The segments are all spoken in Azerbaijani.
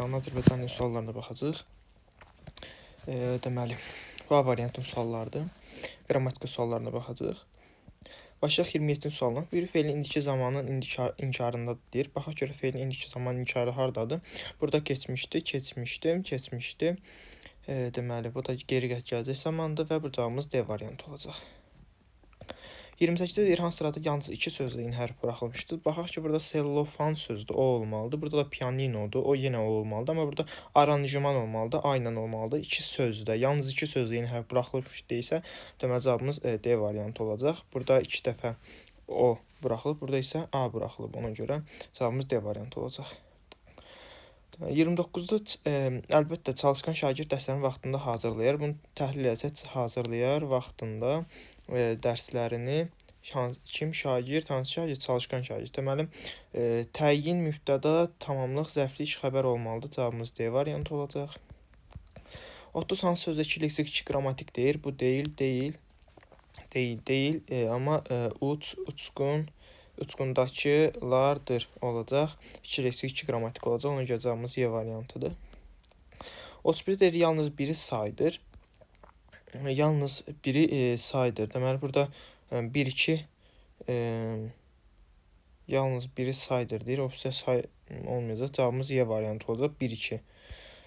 Azərbaycan dili suallarına baxacağıq. Deməli, bu A variantın suallarıdır. Qrammatika suallarına baxacağıq. Başlayaq 27-ci sualına. Bir feilin indiki zamanın inkarındadır deyir. Baxaq görə feilin indiki zamanın inkarı hardadır? Burada keçmişdi, keçmişdi. Deməli, bu da geri gələcək zamandır və bu cavabımız D variantı olacaq. 28-də deyir, hansı sırada yalnız 2 sözləyin hərf buraxılmışdır. Baxaq ki, burada sellofan sözüdür, o olmalıdır. Burada da pianinodur, o yenə o olmalıdır. Amma burada aranjman olmalıdır, aynen olmalıdır. 2 sözdə, yalnız 2 sözləyin hərf buraxılmış deyilsə, deməli cavabımız D variantı olacaq. Burada 2 dəfə o buraxılıb, burada isə A buraxılıb. Ona görə cavabımız D variantı olacaq. 29-da əlbəttə çalışqan şagird dərslərini vaxtında hazırlayar. Bunu təhlil etsək, hazırlayar vaxtında dərslərini kim şagird, hansı şagird, çalışqan şagird. Deməli, təyin, mübtəda, tamamlıq, zərflik, xəbər olmalıdır. Cavabımız D variantı olacaq. 30 hansı sözdə 2 leksik, 2 qrammatik deyir. Bu deyil. Amma uç, uçqun, uçqundakılardır olacaq. 2 leksik, 2 qrammatik olacaq. Ona görə cavabımız Y variantıdır. 31 deyir, yalnız biri saydır. Yalnız biri saydır. Deməli, burada 1-2 yalnız biri saydır deyir. Opsiya say olmayacaq. Cavabımız Y variantı olacaq. 1-2.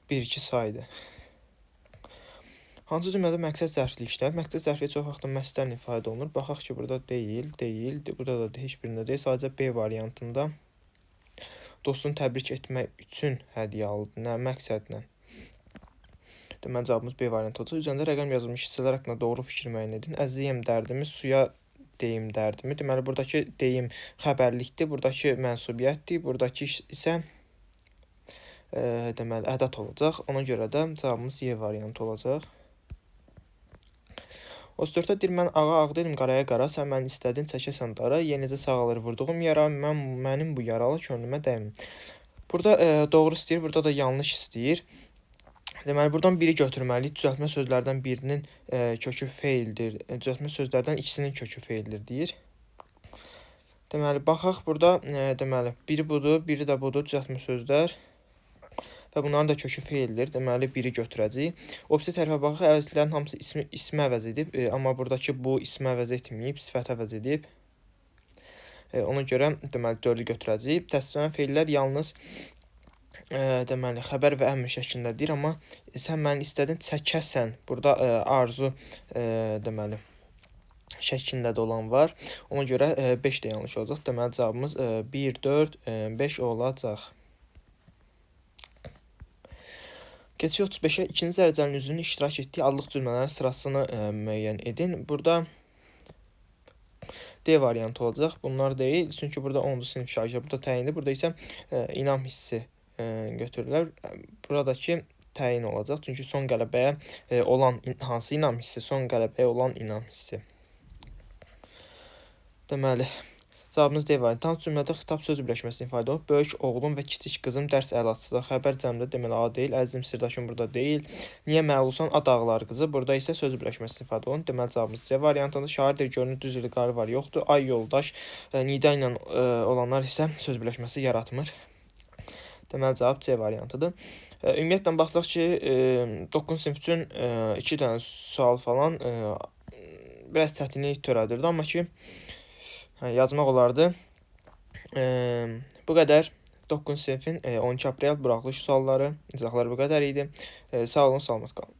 1-2 saydır. Hansı cümlədə məqsəd zərfli işləyir? Məqsəd zərfli çox vaxt məsdərlə ifadə olunur. Baxaq ki, burada deyil. Burada da heç birində deyil. Sadəcə B variantında dostunu təbrik etmək üçün hədiyyə aldı. Nə məqsədlə? Deməli, cavabımız B variantı olacaq. Üzərində rəqəm yazılmış hissələr haqqında doğru fikir müəyyən edin. Əziyəm dərdimi, suya deyim dərdimi. Deməli, buradakı deyim xəbərlikdir, buradakı mənsubiyyətdir, buradakı isə deməli, ədət olacaq. Ona görə də cavabımız Y variantı olacaq. 34-də deyir, mən ağa dedim, qaraya qara, sən məni istədin, çəkəsən dara, yenicə sağalır vurduğum yara, mənim bu yaralı könlümə dəymim. Burada doğru istəyir, burada da yanlış istəyir. Deməli, buradan biri götürməliyik. Düzəltmə sözlərdən birinin kökü feildir. Düzəltmə sözlərdən ikisinin kökü feildir deyir. Deməli, baxaq burada, deməli, biri budur, biri də budur düzəltmə sözlər. Və bunların da kökü feildir. Deməli, biri götürəcəyik. Opsiya tərəfə baxaq, əvəzlərin hamısı ismi əvəz edib. Amma buradakı bu ismi əvəz etməyib, sifət əvəz edib. Ona görə, deməli, 4-ü götürəcəyik. Təsvirlənən feillər yalnız deməli, xəbər və əmr şəklindədir. Amma sən məni istədin, çəkəsən. Burada arzu, deməli, şəklində də olan var. Ona görə 5 də yanlış olacaq. Deməli, cavabımız 1, 4, 5 olacaq. Keçirik 35-ə. İkinci dərəcənin üzvünün iştirak etdiyi adlıq cümlələrin sırasını müəyyən edin. Burada D variantı olacaq. Bunlar deyil. Çünki burada 10-cu sinif şagirdi, burada təyindir. Burada isə inam hissi götürürlər. Buradakı təyin olacaq. Çünki son qələbəyə olan hansı inam hissi? Son qələbəyə olan inam hissi. Deməli, cavabımız D variantı. Hansı cümlədə xitab söz birləşməsini ifadə olunur? Böyük oğlum və kiçik qızım dərs əlaçıdır. Xəbər cəmdə deməli A deyil. Əzizim sirdaşım burada deyil. Niyə məlusan? A dağlar qızı. Burada isə söz birləşməsini ifadə olunur. Deməli, cavabımız C variantında. Şairdir, görünür, düz ili qarı var, yoxdur. Ay yoldaş, nida ilə olanlar isə söz birləşməsi yaratmır. Deməli, cavab C variantıdır. Ümumiyyətlə, baxsaq ki, 9-cu sinif üçün 2 dənə sual falan biraz çətinlik törədirdi. Amma ki, yazmaq olardı. Bu qədər 9-cu sinifin 12 aprel buraxılış sualları, izahları bu qədər idi. Sağ olun, salamat qalın.